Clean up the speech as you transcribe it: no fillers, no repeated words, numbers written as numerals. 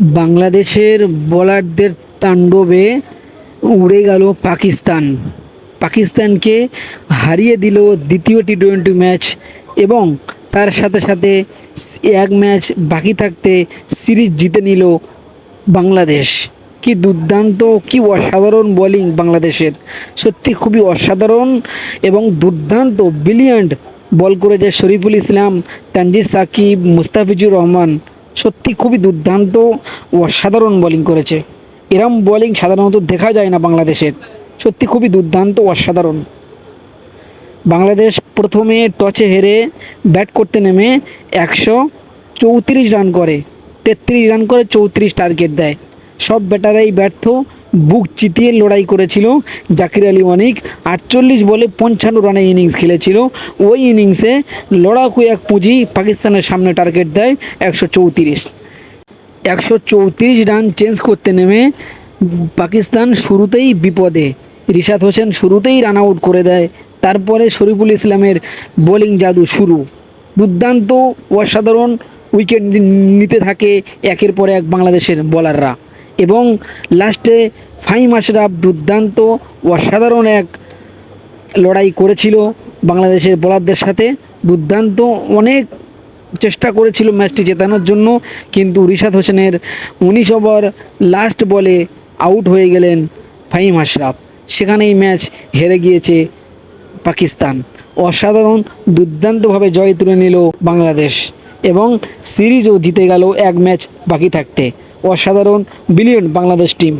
বাংলাদেশের বোলারদের তাণ্ডবে উড়ে গেল পাকিস্তান। পাকিস্তানকে হারিয়ে দিল দ্বিতীয় টি-20 ম্যাচ এবং তার সাথে সাথে এক ম্যাচ বাকি থাকতে সিরিজ জিতে নিল বাংলাদেশ। কি দুর্দান্ত, কি অসাধারণ বোলিং বাংলাদেশের, সত্যি খুবই অসাধারণ এবং দুর্দান্ত ব্রিলিয়ান্ট বল করেছে শরীফুল ইসলাম, তানজিদ সাকিব, মুস্তাফিজুর রহমান। সত্যি খুবই দুর্দান্ত অসাধারণ বোলিং করেছে। এরম বোলিং সাধারণত দেখা যায় না বাংলাদেশের, সত্যি খুবই দুর্দান্ত অসাধারণ। বাংলাদেশ প্রথমে টসে হেরে ব্যাট করতে নেমে 134 রান করে, 33 রান করে 34 টার্গেট দেয়। সব ব্যাটারাই ব্যর্থ, বুক চিতিয়ে লড়াই করেছিল। জাকির আলী অনিক 48 বলে 55 রানের ইনিংস খেলেছিল। ওই ইনিংসে লড়াকু এক পুঁজি পাকিস্তানের সামনে টার্গেট দেয় 134। 134 রান চেঞ্জ করতে নেমে পাকিস্তান শুরুতেই বিপদে। রিশাদ হোসেন শুরুতেই রান আউট করে দেয়। তারপরে শরীফুল ইসলামের বোলিং জাদু শুরু। দুর্দান্ত অসাধারণ উইকেট নিতে থাকে একের পর এক বাংলাদেশের বোলাররা এবং লাস্টে ফাহিম আশরাফ দুর্দান্ত অসাধারণ এক লড়াই করেছিল বাংলাদেশের বোলারদের সাথে। দুর্দান্ত অনেক চেষ্টা করেছিল ম্যাচটি জেতানোর জন্য, কিন্তু রিশাদ হোসেনের 19 ওভার লাস্ট বলে আউট হয়ে গেলেন ফাহিম আশরাফ। সেখানেই ম্যাচ হেরে গিয়েছে পাকিস্তান। অসাধারণ দুর্দান্তভাবে জয় তুলে নিল বাংলাদেশ এবং সিরিজও জিতে গেল এক ম্যাচ বাকি থাকতে। অসাধারণ ব্রিলিয়ান্ট বাংলাদেশ টিম।